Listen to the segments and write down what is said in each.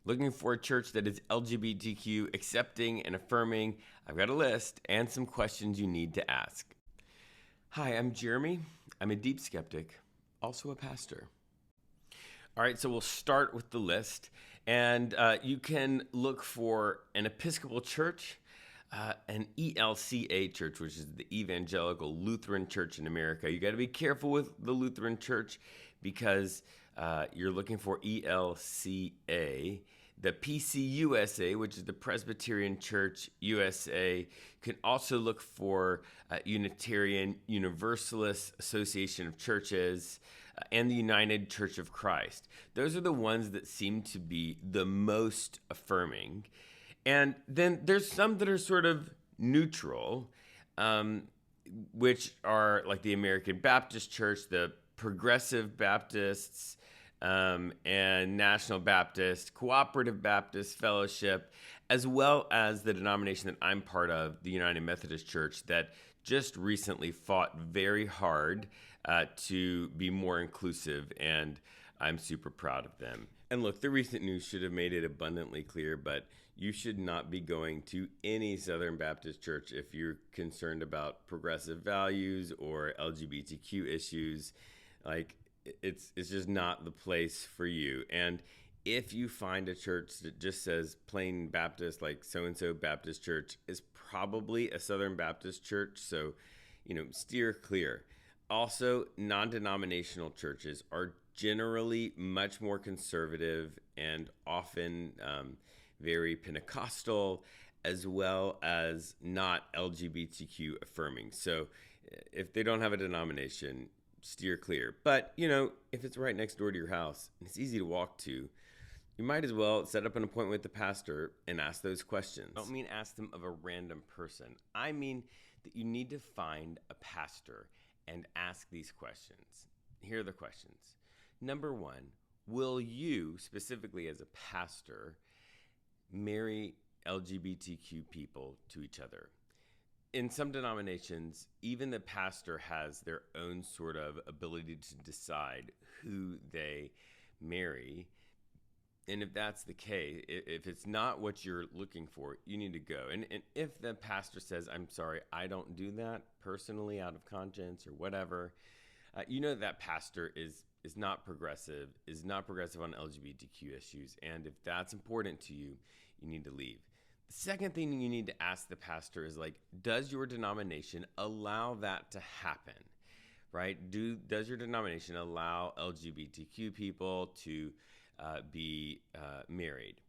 Looking for a church that is LGBTQ accepting and affirming? I've got a list and some questions you need to ask. Hi, I'm Jeremy. I'm a deep skeptic, also a pastor. All right, so we'll start with the list. And you can look for an Episcopal church, an ELCA church, which is the Evangelical Lutheran Church in America. You got to be careful with the Lutheran Church because you're looking for ELCA. The PCUSA, which is the Presbyterian Church USA, can also look for Unitarian Universalist Association of Churches and the United Church of Christ. Those are the ones that seem to be the most affirming. And then there's some that are sort of neutral, which are like the American Baptist Church, the Progressive Baptists, and National Baptist, Cooperative Baptist Fellowship, as well as the denomination that I'm part of, the United Methodist Church, that just recently fought very hard to be more inclusive, and I'm super proud of them. And look, the recent news should have made it abundantly clear, but you should not be going to any Southern Baptist church if you're concerned about progressive values or LGBTQ issues. Like, it's just not the place for you. And if you find a church that just says plain Baptist, like so-and-so Baptist church, is probably a Southern Baptist church. So, steer clear. Also, non-denominational churches are generally much more conservative and often very Pentecostal, as well as not LGBTQ affirming. So if they don't have a denomination, steer clear. But, if it's right next door to your house and it's easy to walk to, you might as well set up an appointment with the pastor and ask those questions. I don't mean ask them of a random person. I mean that you need to find a pastor and ask these questions. Here are the questions. Number one, will you, specifically as a pastor, marry LGBTQ people to each other? In some denominations, even the pastor has their own sort of ability to decide who they marry. And if that's the case, if it's not what you're looking for, you need to go. And if the pastor says, I'm sorry, I don't do that personally out of conscience or whatever, that pastor is not progressive, on LGBTQ issues. And if that's important to you, you need to leave. The second thing you need to ask the pastor is, does your denomination allow that to happen, right? Does your denomination allow LGBTQ people to be married?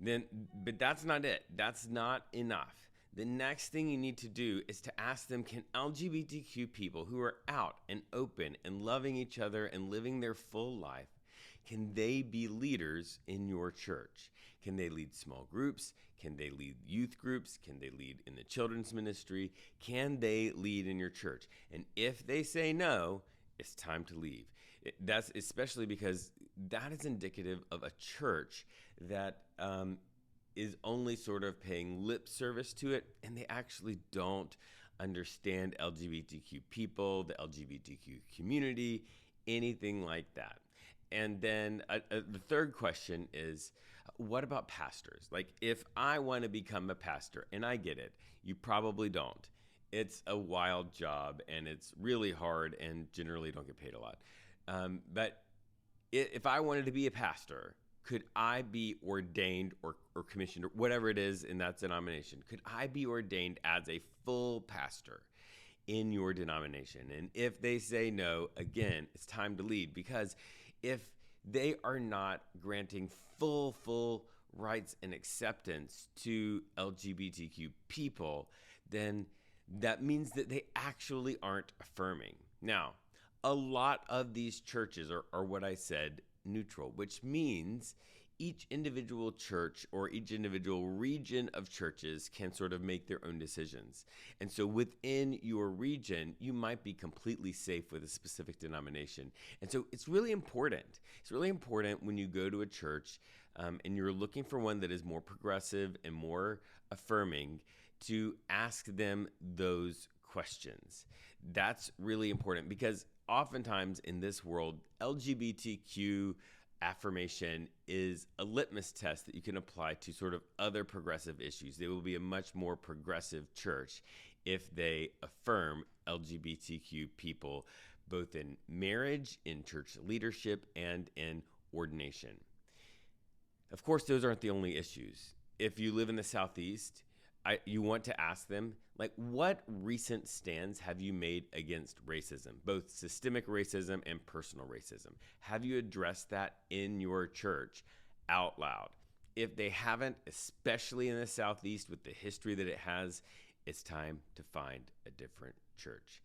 But that's not it. That's not enough. The next thing you need to do is to ask them, can LGBTQ people who are out and open and loving each other and living their full life, can they be leaders in your church? Can they lead small groups? Can they lead youth groups? Can they lead in the children's ministry? Can they lead in your church? And if they say no, it's time to leave. That's especially because that is indicative of a church that is only sort of paying lip service to it, and they actually don't understand LGBTQ people, the LGBTQ community, anything like that. And then the third question is, what about pastors? If I want to become a pastor, and I get it, you probably don't. It's a wild job, and it's really hard, and generally don't get paid a lot. But if I wanted to be a pastor, could I be ordained or commissioned or whatever it is in that denomination? Could I be ordained as a full pastor in your denomination? And if they say no, again, it's time to leave, because if they are not granting full rights and acceptance to LGBTQ people, then that means that they actually aren't affirming. Now, a lot of these churches are what I said, neutral, which means each individual church or each individual region of churches can sort of make their own decisions. And so within your region, you might be completely safe with a specific denomination. And so it's really important. It's really important when you go to a church and you're looking for one that is more progressive and more affirming, to ask them those questions. That's really important, because oftentimes in this world, LGBTQ affirmation is a litmus test that you can apply to sort of other progressive issues. They will be a much more progressive church if they affirm LGBTQ people, both in marriage, in church leadership, and in ordination. Of course, those aren't the only issues. If you live in the Southeast, you want to ask them, like, what recent stands have you made against racism, both systemic racism and personal racism? Have you addressed that in your church out loud? If they haven't, especially in the Southeast with the history that it has, it's time to find a different church.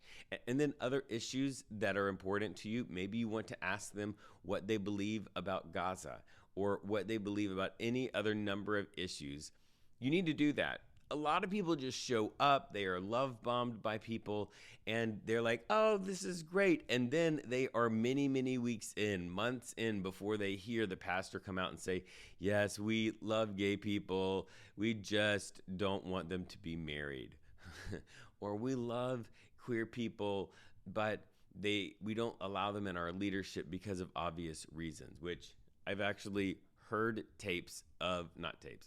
And then other issues that are important to you, maybe you want to ask them what they believe about Gaza or what they believe about any other number of issues. You need to do that. A lot of people just show up, they are love bombed by people, and they're like, oh, this is great. And then they are many, many weeks in, months in, before they hear the pastor come out and say, yes, we love gay people, we just don't want them to be married. Or we love queer people, but we don't allow them in our leadership because of obvious reasons, which I've actually heard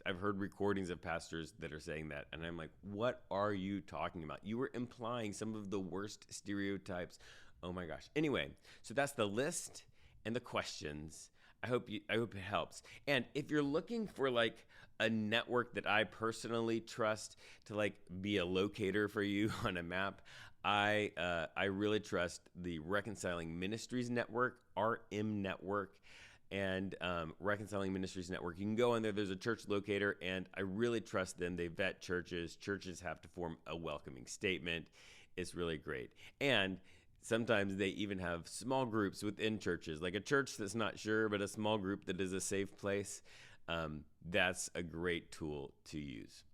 I've heard recordings of pastors that are saying that. And I'm like, what are you talking about? You were implying some of the worst stereotypes. Oh my gosh. Anyway, so that's the list and the questions. I hope it helps. And if you're looking for like a network that I personally trust to like be a locator for you on a map, I really trust the Reconciling Ministries Network, RM Network. And Reconciling Ministries Network. You can go in there. There's a church locator, and I really trust them. They vet churches. Churches have to form a welcoming statement. It's really great. And sometimes they even have small groups within churches, like a church that's not sure, but a small group that is a safe place. That's a great tool to use.